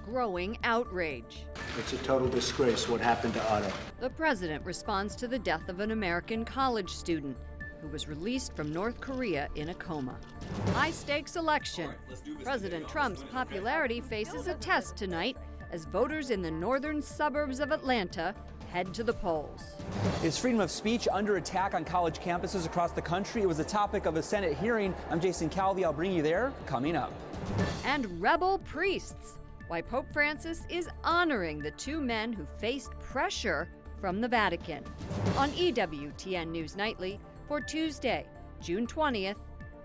growing outrage. It's a total disgrace what happened to Otto. The president responds to the death of an American college student who was released from North Korea in a coma. High-stakes election. President Trump's popularity faces a test tonight as voters in the northern suburbs of Atlanta head to the polls. Is freedom of speech under attack on college campuses across the country? It was the topic of a Senate hearing. I'm Jason Calvi. I'll bring you there coming up. And rebel priests. Why Pope Francis is honoring the two men who faced pressure from the Vatican. On EWTN News Nightly for Tuesday, June 20th,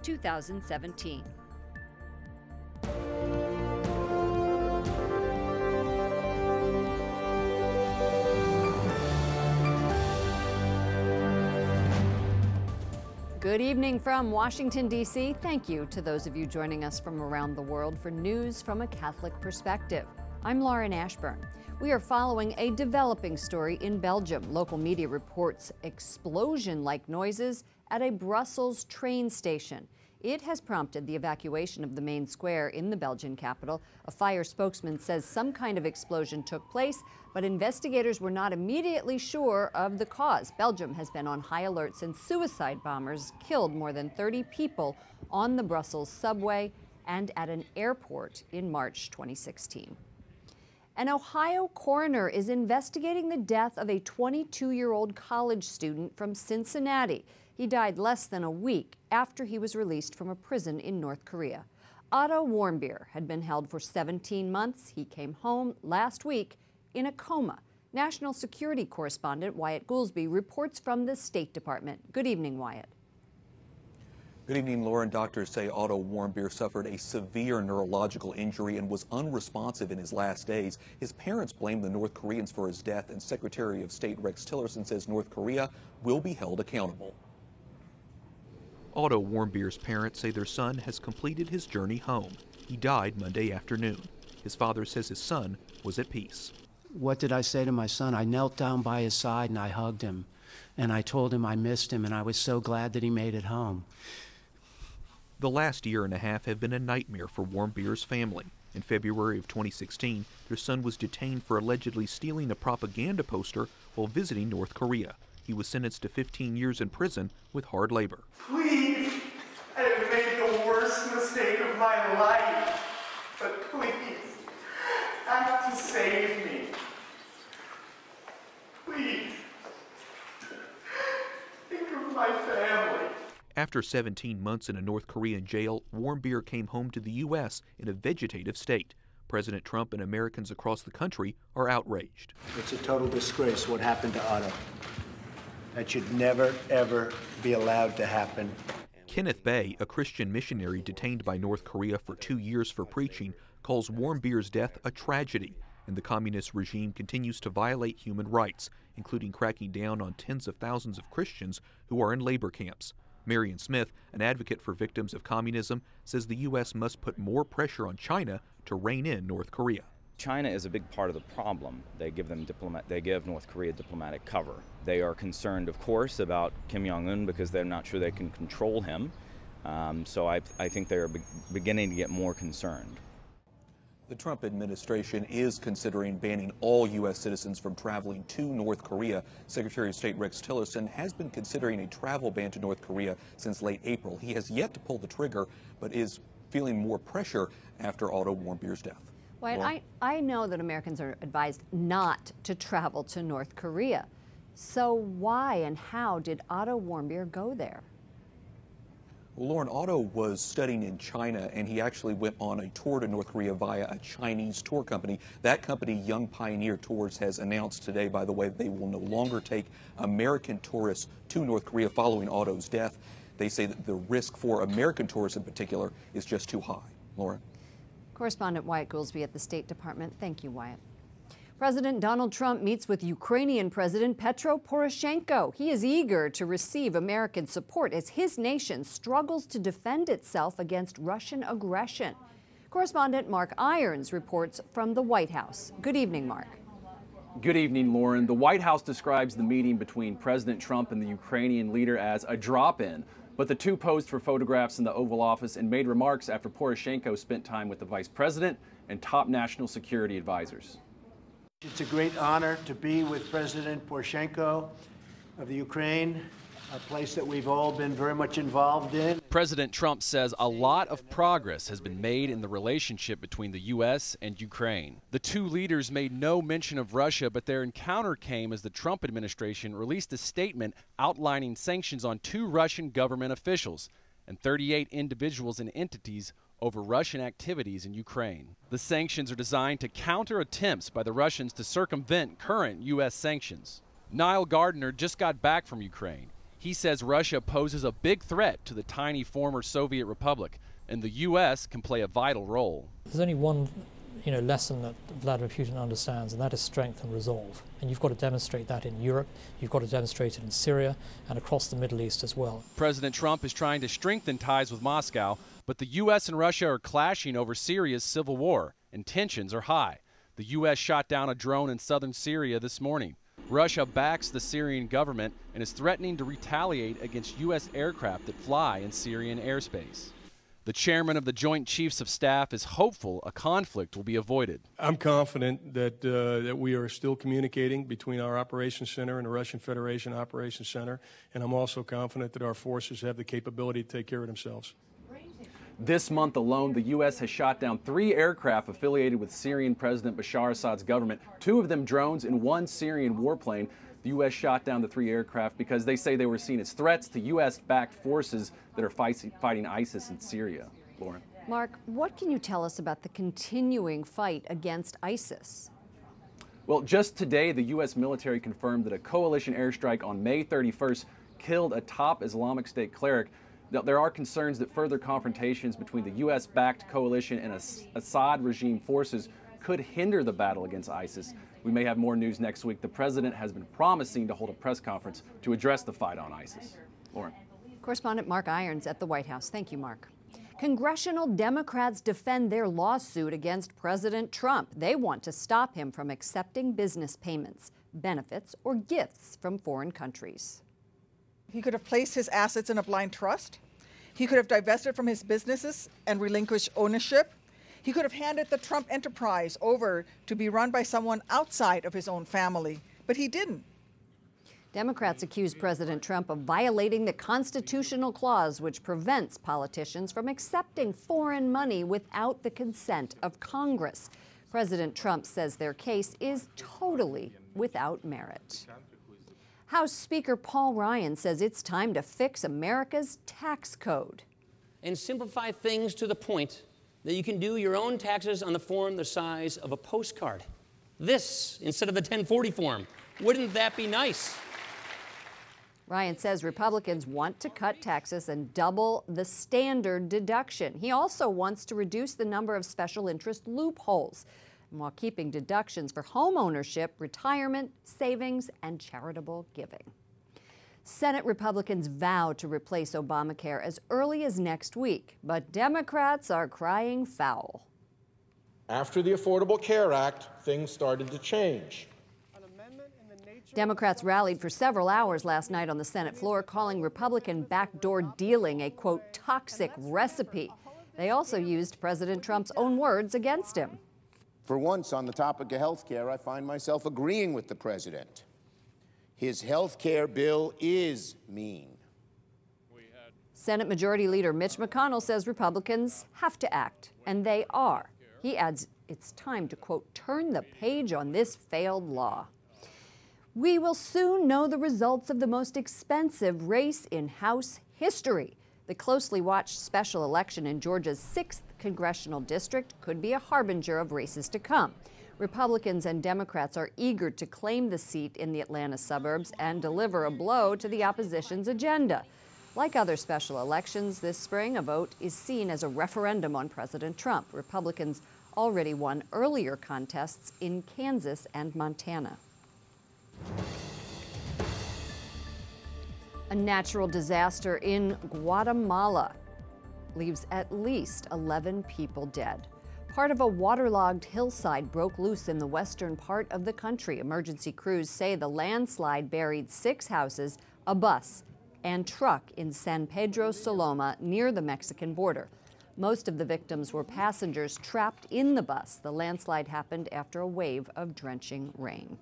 2017. Good evening from Washington, D.C. Thank you to those of you joining us from around the world for news from a Catholic perspective. I'm Lauren Ashburn. We are following a developing story in Belgium. Local media reports explosion-like noises at a Brussels train station. It has prompted the evacuation of the main square in the Belgian capital. A fire spokesman says some kind of explosion took place, but investigators were not immediately sure of the cause. Belgium has been on high alert since suicide bombers killed more than 30 people on the Brussels subway and at an airport in March 2016. An Ohio coroner is investigating the death of a 22-year-old college student from Cincinnati. He died less than a week after he was released from a prison in North Korea. Otto Warmbier had been held for 17 months. He came home last week in a coma. National security correspondent Wyatt Goolsbee reports from the State Department. Good evening, Wyatt. Good evening, Lauren. Doctors say Otto Warmbier suffered a severe neurological injury and was unresponsive in his last days. His parents blame the North Koreans for his death, and Secretary of State Rex Tillerson says North Korea will be held accountable. Otto Warmbier's parents say their son has completed his journey home. He died Monday afternoon. His father says his son was at peace. What did I say to my son? I knelt down by his side and I hugged him. And I told him I missed him and I was so glad that he made it home. The last year and a half have been a nightmare for Warmbier's family. In February of 2016, their son was detained for allegedly stealing a propaganda poster while visiting North Korea. He was sentenced to 15 years in prison with hard labor. Please, I have made the worst mistake of my life, but please, act to save me. Please, think of my family. After 17 months in a North Korean jail, Warmbier came home to the U.S. in a vegetative state. President Trump and Americans across the country are outraged. It's a total disgrace what happened to Otto. That should never, ever be allowed to happen. Kenneth Bae, a Christian missionary detained by North Korea for 2 years for preaching, calls Warmbier's death a tragedy, and the communist regime continues to violate human rights, including cracking down on tens of thousands of Christians who are in labor camps. Marion Smith, an advocate for victims of communism, says the U.S. must put more pressure on China to rein in North Korea. China is a big part of the problem. They give North Korea diplomatic cover. They are concerned, of course, about Kim Jong-un because they're not sure they can control him. So I think they're beginning to get more concerned. The Trump administration is considering banning all U.S. citizens from traveling to North Korea. Secretary of State Rex Tillerson has been considering a travel ban to North Korea since late April. He has yet to pull the trigger, but is feeling more pressure after Otto Warmbier's death. Wyatt, I know that Americans are advised not to travel to North Korea. So why and how did Otto Warmbier go there? Well, Lauren, Otto was studying in China, and he actually went on a tour to North Korea via a Chinese tour company. That company, Young Pioneer Tours, has announced today, by the way, they will no longer take American tourists to North Korea following Otto's death. They say that the risk for American tourists in particular is just too high. Lauren? Correspondent Wyatt Goolsbee at the State Department. Thank you, Wyatt. President Donald Trump meets with Ukrainian President Petro Poroshenko. He is eager to receive American support as his nation struggles to defend itself against Russian aggression. Correspondent Mark Irons reports from the White House. Good evening, Mark. Good evening, Lauren. The White House describes the meeting between President Trump and the Ukrainian leader as a drop-in. But the two posed for photographs in the Oval Office and made remarks after Poroshenko spent time with the vice president and top national security advisors. It's a great honor to be with President Poroshenko of the Ukraine, a place that we've all been very much involved in. President Trump says a lot of progress has been made in the relationship between the U.S. and Ukraine. The two leaders made no mention of Russia, but their encounter came as the Trump administration released a statement outlining sanctions on 2 Russian government officials and 38 individuals and entities over Russian activities in Ukraine. The sanctions are designed to counter attempts by the Russians to circumvent current U.S. sanctions. Niall Gardner just got back from Ukraine. He says Russia poses a big threat to the tiny former Soviet republic, and the U.S. can play a vital role. There's only one, lesson that Vladimir Putin understands, and that is strength and resolve. And you've got to demonstrate that in Europe, you've got to demonstrate it in Syria, and across the Middle East as well. President Trump is trying to strengthen ties with Moscow, but the U.S. and Russia are clashing over Syria's civil war, and tensions are high. The U.S. shot down a drone in southern Syria this morning. Russia backs the Syrian government and is threatening to retaliate against U.S. aircraft that fly in Syrian airspace. The chairman of the Joint Chiefs of Staff is hopeful a conflict will be avoided. I'm confident that we are still communicating between our Operations Center and the Russian Federation Operations Center, and I'm also confident that our forces have the capability to take care of themselves. This month alone, the U.S. has shot down 3 aircraft affiliated with Syrian President Bashar Assad's government, 2 of them drones and 1 Syrian warplane. The U.S. shot down the 3 aircraft because they say they were seen as threats to U.S.-backed forces that are fighting ISIS in Syria. Lauren. Mark, what can you tell us about the continuing fight against ISIS? Well, just today, the U.S. military confirmed that a coalition airstrike on May 31st killed a top Islamic State cleric. There are concerns that further confrontations between the U.S.-backed coalition and Assad regime forces could hinder the battle against ISIS. We may have more news next week. The president has been promising to hold a press conference to address the fight on ISIS. Lauren. Correspondent Mark Irons at the White House. Thank you, Mark. Congressional Democrats defend their lawsuit against President Trump. They want to stop him from accepting business payments, benefits, or gifts from foreign countries. He could have placed his assets in a blind trust. He could have divested from his businesses and relinquished ownership. He could have handed the Trump enterprise over to be run by someone outside of his own family, but he didn't. Democrats accuse President Trump of violating the constitutional clause which prevents politicians from accepting foreign money without the consent of Congress. President Trump says their case is totally without merit. House Speaker Paul Ryan says it's time to fix America's tax code. And simplify things to the point that you can do your own taxes on the form the size of a postcard. This instead of the 1040 form. Wouldn't that be nice? Ryan says Republicans want to cut taxes and double the standard deduction. He also wants to reduce the number of special interest loopholes, while keeping deductions for home ownership, retirement, savings, and charitable giving. Senate Republicans vow to replace Obamacare as early as next week, but Democrats are crying foul. After the Affordable Care Act, things started to change. Democrats rallied for several hours last night on the Senate floor, calling Republican backdoor dealing a, quote, toxic recipe. They also used President Trump's own words against him. For once, on the topic of health care, I find myself agreeing with the president. His health care bill is mean. Senate Majority Leader Mitch McConnell says Republicans have to act, and they are. He adds it's time to, quote, turn the page on this failed law. We will soon know the results of the most expensive race in House history. The closely watched special election in Georgia's 6th congressional district could be a harbinger of races to come. Republicans and Democrats are eager to claim the seat in the Atlanta suburbs and deliver a blow to the opposition's agenda. Like other special elections this spring, a vote is seen as a referendum on President Trump. Republicans already won earlier contests in Kansas and Montana. A natural disaster in Guatemala leaves at least 11 people dead. Part of a waterlogged hillside broke loose in the western part of the country. Emergency crews say the landslide buried 6 houses, a bus, and truck in San Pedro Soloma near the Mexican border. Most of the victims were passengers trapped in the bus. The landslide happened after a wave of drenching rain.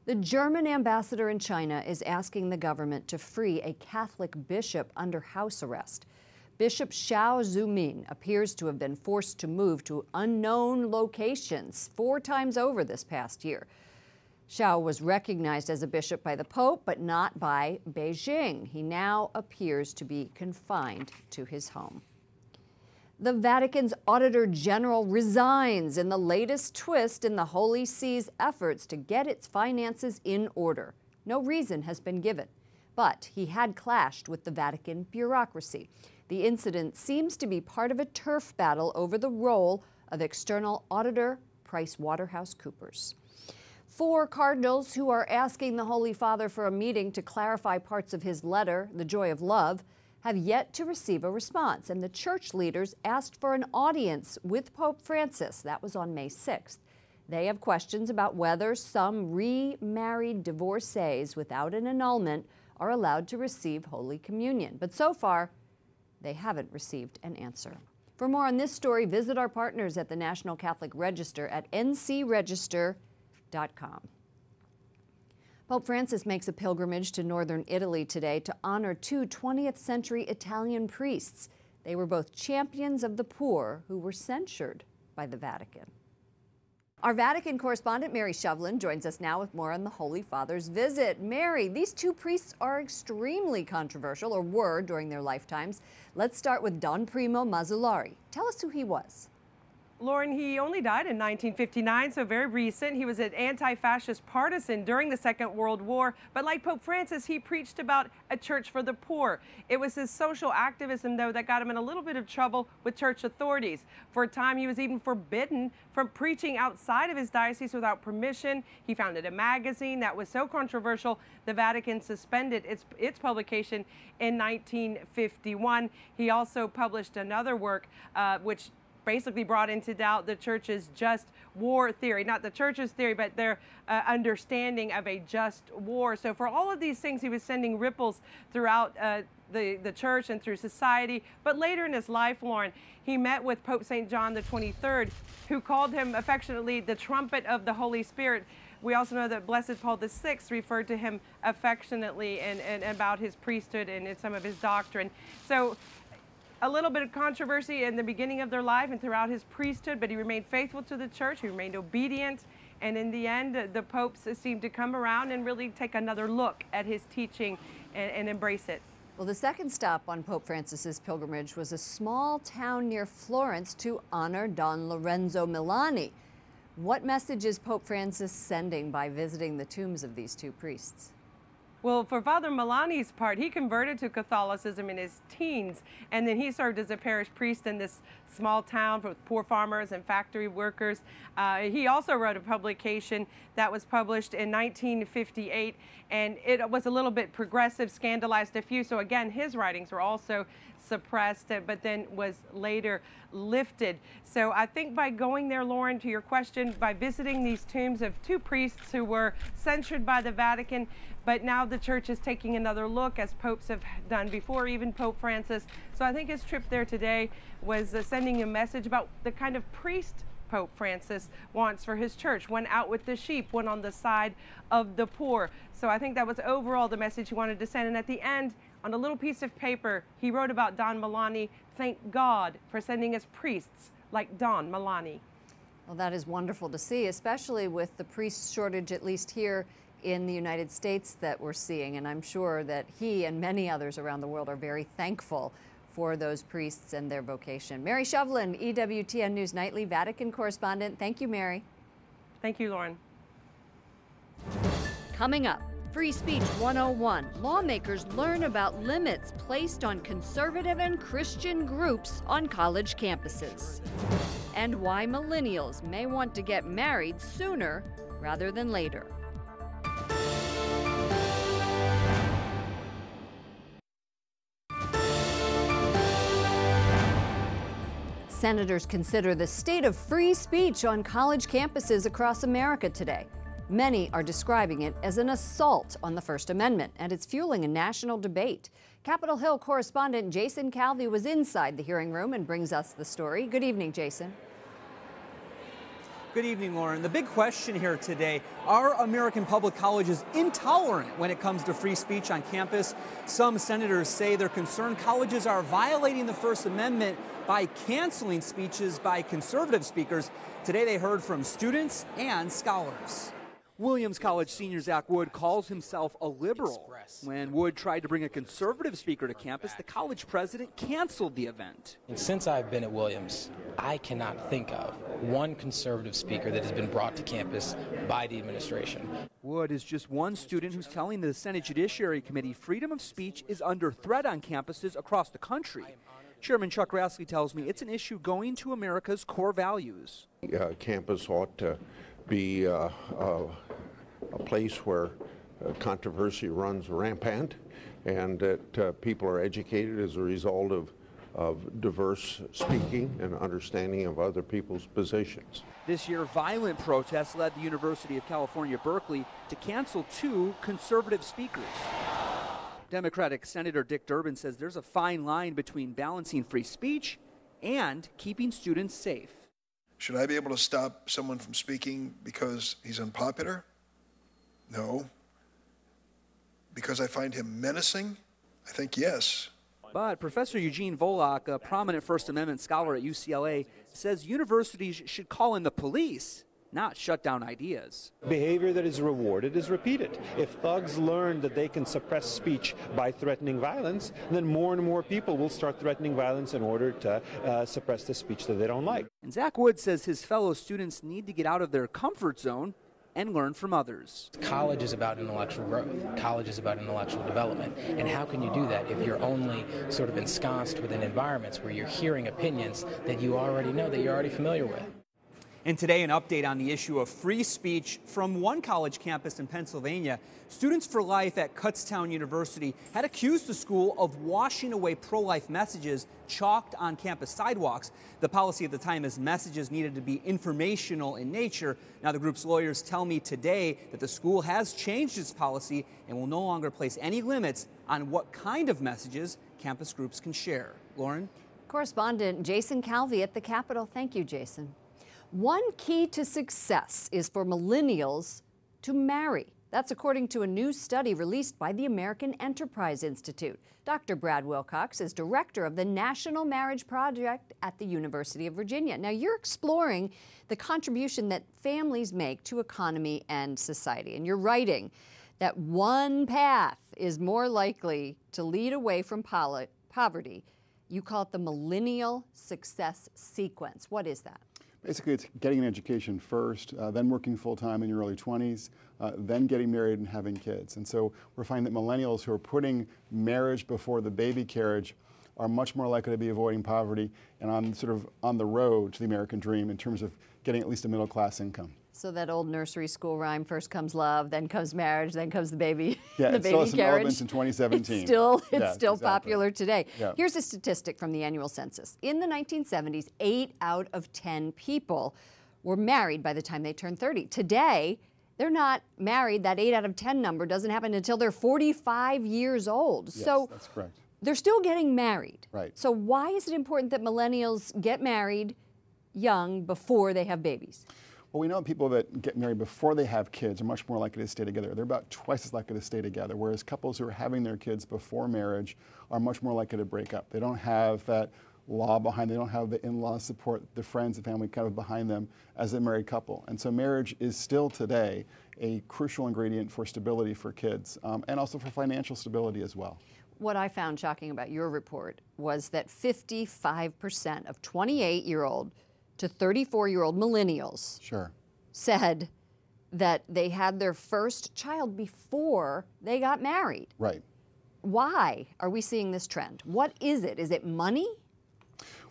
The German ambassador in China is asking the government to free a Catholic bishop under house arrest. Bishop Xiao Zumin appears to have been forced to move to unknown locations 4 times over this past year. Xiao was recognized as a bishop by the Pope, but not by Beijing. He now appears to be confined to his home. The Vatican's Auditor General resigns in the latest twist in the Holy See's efforts to get its finances in order. No reason has been given, but he had clashed with the Vatican bureaucracy. The incident seems to be part of a turf battle over the role of external auditor PricewaterhouseCoopers. 4 cardinals who are asking the Holy Father for a meeting to clarify parts of his letter, The Joy of Love, have yet to receive a response, and the church leaders asked for an audience with Pope Francis. That was on May 6th. They have questions about whether some remarried divorcees without an annulment are allowed to receive Holy Communion. But so far, they haven't received an answer. For more on this story, visit our partners at the National Catholic Register at ncregister.com. Pope Francis makes a pilgrimage to northern Italy today to honor 2 20th-century Italian priests. They were both champions of the poor who were censured by the Vatican. Our Vatican correspondent, Mary Shovlin, joins us now with more on the Holy Father's visit. Mary, these 2 priests are extremely controversial, or were during their lifetimes. Let's start with Don Primo Mazzolari. Tell us who he was. Lauren, he only died in 1959, so very recent. He was an anti-fascist partisan during the Second World War, but like Pope Francis, he preached about a church for the poor. It was his social activism, though, that got him in a little bit of trouble with church authorities. For a time, he was even forbidden from preaching outside of his diocese without permission. He founded a magazine that was so controversial, the Vatican suspended its publication in 1951. He also published another work, which basically brought into doubt the church's just war theory, not the church's theory, but their understanding of a just war. So for all of these things, he was sending ripples throughout the church and through society. But later in his life, Lauren, he met with Pope St. John the 23rd, who called him affectionately the trumpet of the Holy Spirit. We also know that Blessed Paul VI referred to him affectionately and about his priesthood and some of his doctrine. So a little bit of controversy in the beginning of their life and throughout his priesthood, but he remained faithful to the church, he remained obedient, and in the end, the popes seemed to come around and really take another look at his teaching and embrace it. Well, the second stop on Pope Francis's pilgrimage was a small town near Florence to honor Don Lorenzo Milani. What message is Pope Francis sending by visiting the tombs of these 2 priests? Well, for Father Milani's part, he converted to Catholicism in his teens, and then he served as a parish priest in this small town for poor farmers and factory workers. He also wrote a publication that was published in 1958, and it was a little bit progressive, scandalized a few. So again, his writings were also suppressed, but then was later lifted. So I think by going there, Lauren, to your question, by visiting these tombs of 2 priests who were censured by the Vatican, but now the church is taking another look, as popes have done before, even Pope Francis. So I think his trip there today was sending a message about the kind of priest Pope Francis wants for his church, one out with the sheep, one on the side of the poor. So I think that was overall the message he wanted to send. And at the end, on a little piece of paper, he wrote about Don Milani, "Thank God for sending us priests like Don Milani." Well, that is wonderful to see, especially with the priest shortage, at least here in the United States, that we're seeing. And I'm sure that he and many others around the world are very thankful for those priests and their vocation. Mary Shovlin, EWTN News Nightly Vatican correspondent. Thank you, Mary. Thank you, Lauren. Coming up, Free Speech 101. Lawmakers learn about limits placed on conservative and Christian groups on college campuses. And why millennials may want to get married sooner rather than later. Senators consider the state of free speech on college campuses across America today. Many are describing it as an assault on the First Amendment, and it's fueling a national debate. Capitol Hill correspondent Jason Calvi was inside the hearing room and brings us the story. Good evening, Jason. Good evening, Lauren. The big question here today, are American public colleges intolerant when it comes to free speech on campus? Some senators say they're concerned colleges are violating the First Amendment by canceling speeches by conservative speakers. Today they heard from students and scholars. Williams College senior Zach Wood calls himself a liberal. When Wood tried to bring a conservative speaker to campus, the college president canceled the event. And since I've been at Williams, I cannot think of one conservative speaker that has been brought to campus by the administration. Wood is just one student who's telling the Senate Judiciary Committee freedom of speech is under threat on campuses across the country. Chairman Chuck Grassley tells me it's an issue going to America's core values. Campus ought to be a place where controversy runs rampant and that people are educated as a result of diverse speaking and understanding of other people's positions. This year, violent protests led the University of California, Berkeley to cancel 2 conservative speakers. Democratic Senator Dick Durbin says there's a fine line between balancing free speech and keeping students safe. Should I be able to stop someone from speaking because he's unpopular? No. Because I find him menacing? I think yes. But Professor Eugene Volok, a prominent First Amendment scholar at UCLA, says universities should call in the police, not shut down ideas. Behavior that is rewarded is repeated. If thugs learn that they can suppress speech by threatening violence, then more and more people will start threatening violence in order to suppress the speech that they don't like. And Zach Wood says his fellow students need to get out of their comfort zone and learn from others. College is about intellectual growth. College is about intellectual development. And how can you do that if you're only sort of ensconced within environments where you're hearing opinions that you already know, that you're already familiar with? And today, an update on the issue of free speech from one college campus in Pennsylvania. Students for Life at Kutztown University had accused the school of washing away pro-life messages chalked on campus sidewalks. The policy at the time is messages needed to be informational in nature. Now, the group's lawyers tell me today that the school has changed its policy and will no longer place any limits on what kind of messages campus groups can share. Lauren? Correspondent Jason Calvi at the Capitol. Thank you, Jason. One key to success is for millennials to marry. That's according to a new study released by the American Enterprise Institute. Dr. Brad Wilcox is director of the National Marriage Project at the University of Virginia. Now, you're exploring the contribution that families make to economy and society, and you're writing that one path is more likely to lead away from poverty. You call it the millennial success sequence. What is that? Basically, it's getting an education first, then working full-time in your early 20s, then getting married and having kids. And so we're finding that millennials who are putting marriage before the baby carriage are much more likely to be avoiding poverty and on the road to the American dream in terms of getting at least a middle-class income. So that old nursery school rhyme, first comes love, then comes marriage, then comes the baby, yeah, the baby carriage. Still has some relevance in 2017. It's still exactly. popular today. Yeah. Here's a statistic from the annual census. In the 1970s, 8 out of 10 people were married by the time they turned 30. Today, they're not married. That 8 out of 10 number doesn't happen until they're 45 years old. Yes, so that's correct. They're still getting married. Right. So why is it important that millennials get married young before they have babies? Well, we know people that get married before they have kids are much more likely to stay together. They're about twice as likely to stay together, whereas couples who are having their kids before marriage are much more likely to break up. They don't have that law behind them. They don't have the in-law support, the friends, the family kind of behind them as a married couple. And so marriage is still today a crucial ingredient for stability for kids and also for financial stability as well. What I found shocking about your report was that 55% of 28-year-old to 34-year-old millennials said that they had their first child before they got married. Right. Why are we seeing this trend? What is it? Is it money?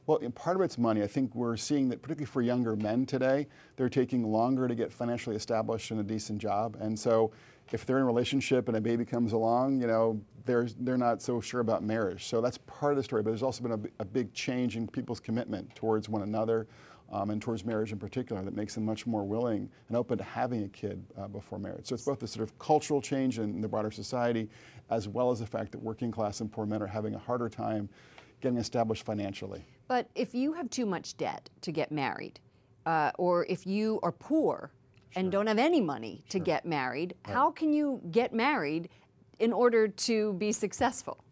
Well, part of it's money. I think we're seeing that particularly for younger men today, they're taking longer to get financially established in a decent job. And so if they're in a relationship and a baby comes along, you know, they're not so sure about marriage. So that's part of the story. But there's also been a big change in people's commitment towards one another. and towards marriage in particular, that makes them much more willing and open to having a kid before marriage. So it's both the sort of cultural change in the broader society, as well as the fact that working class and poor men are having a harder time getting established financially. But if you have too much debt to get married, or if you are poor and don't have any money to get married, how can you get married in order to be successful?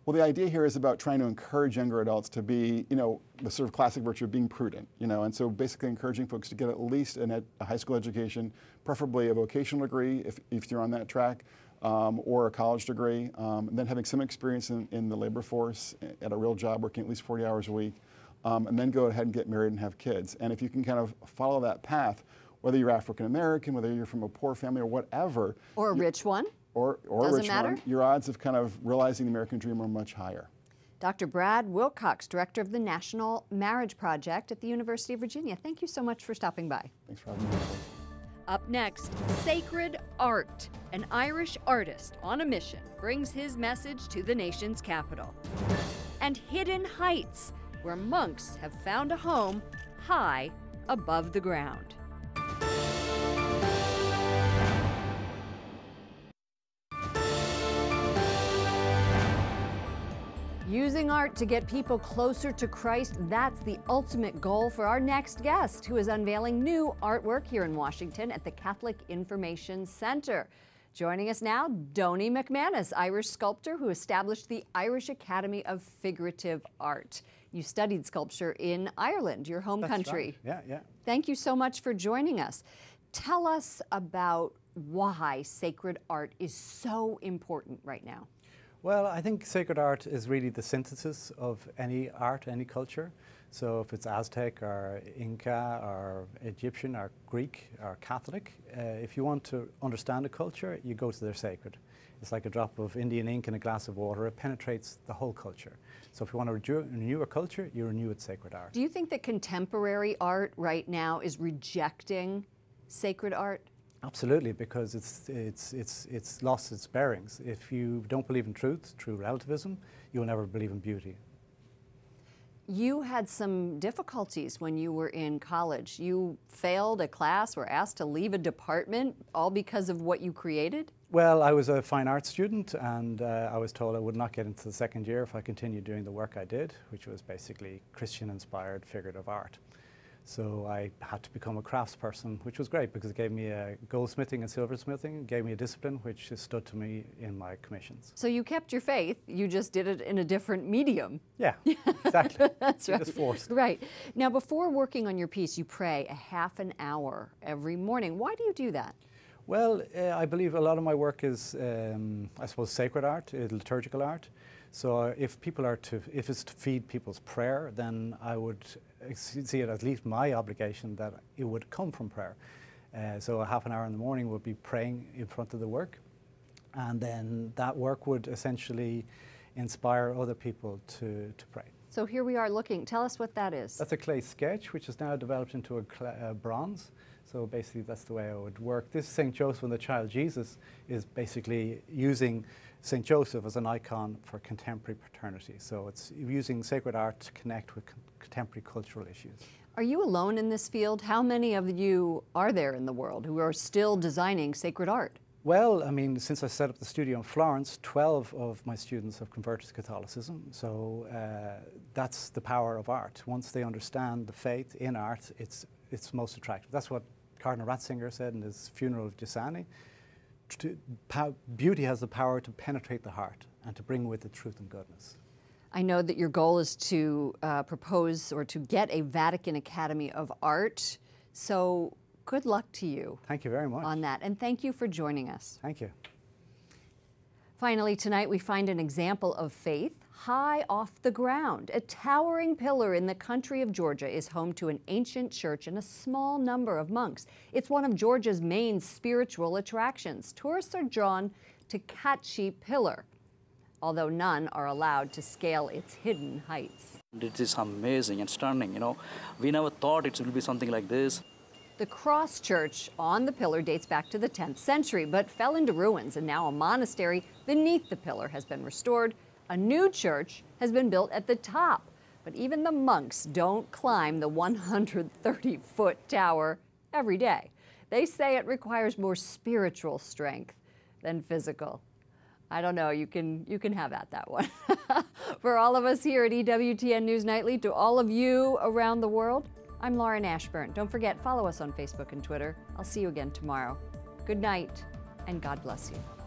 Well, the idea here is about trying to encourage younger adults to be, the sort of classic virtue of being prudent, and so basically encouraging folks to get at least a high school education, preferably a vocational degree if you're on that track, or a college degree, and then having some experience in the labor force at a real job, working at least 40 hours a week, and then go ahead and get married and have kids. And if you can kind of follow that path, whether you're African American, whether you're from a poor family or whatever. Or a rich one. Or a rich one, your odds of kind of realizing the American dream are much higher. Dr. Brad Wilcox, Director of the National Marriage Project at the University of Virginia. Thank you so much for stopping by. Thanks for having me. Up next, Sacred Art. An Irish artist on a mission brings his message to the nation's capital. And Hidden Heights, where monks have found a home high above the ground. Using art to get people closer to Christ, that's the ultimate goal for our next guest, who is unveiling new artwork here in Washington at the Catholic Information Center. Joining us now, Donnie McManus, Irish sculptor who established the Irish Academy of Figurative Art. You studied sculpture in Ireland, your home country. Right. Yeah. Thank you so much for joining us. Tell us about why sacred art is so important right now. Well, I think sacred art is really the synthesis of any art, any culture. So if it's Aztec or Inca or Egyptian or Greek or Catholic, if you want to understand a culture, you go to their sacred. It's like a drop of Indian ink in a glass of water. It penetrates the whole culture. So if you want to renew a culture, you renew its sacred art. Do you think that contemporary art right now is rejecting sacred art? Absolutely, because it's lost its bearings. If you don't believe in truth, true relativism, you'll never believe in beauty. You had some difficulties when you were in college. You failed a class, were asked to leave a department, all because of what you created? Well, I was a fine arts student, and I was told I would not get into the second year if I continued doing the work I did, which was basically Christian-inspired figurative art. So I had to become a craftsperson, which was great because it gave me goldsmithing and silversmithing, gave me a discipline which has stood to me in my commissions. So you kept your faith, you just did it in a different medium. Yeah, exactly. That's right. Just forced. Right. Now, before working on your piece, you pray a half an hour every morning. Why do you do that? Well, I believe a lot of my work is, I suppose, sacred art, liturgical art. So if it's to feed people's prayer, then I would see it as at least my obligation that it would come from prayer. So a half an hour in the morning would be praying in front of the work, and then that work would essentially inspire other people to pray. So here we are looking. Tell us what that is. That's a clay sketch, which is now developed into a bronze. So basically that's the way I would work. This St. Joseph and the Child Jesus is basically using St. Joseph as an icon for contemporary paternity. So it's using sacred art to connect with contemporary cultural issues. Are you alone in this field? How many of you are there in the world who are still designing sacred art? Well, I mean, since I set up the studio in Florence, 12 of my students have converted to Catholicism. So that's the power of art. Once they understand the faith in art, it's most attractive. That's what Cardinal Ratzinger said in his funeral of Giussani. Beauty has the power to penetrate the heart and to bring with it truth and goodness. I know that your goal is to propose or to get a Vatican Academy of Art. So good luck to you. Thank you very much. On that, and thank you for joining us. Thank you. Finally, tonight we find an example of faith high off the ground. A towering pillar in the country of Georgia is home to an ancient church and a small number of monks. It's one of Georgia's main spiritual attractions. Tourists are drawn to Catchy Pillar, although none are allowed to scale its hidden heights. It is amazing and stunning, you know. We never thought it would be something like this. The cross church on the pillar dates back to the 10th century, but fell into ruins, and now a monastery beneath the pillar has been restored. A new church has been built at the top. But even the monks don't climb the 130-foot tower every day. They say it requires more spiritual strength than physical. I don't know, you can have at that one. For all of us here at EWTN News Nightly, to all of you around the world, I'm Lauren Ashburn. Don't forget, follow us on Facebook and Twitter. I'll see you again tomorrow. Good night, and God bless you.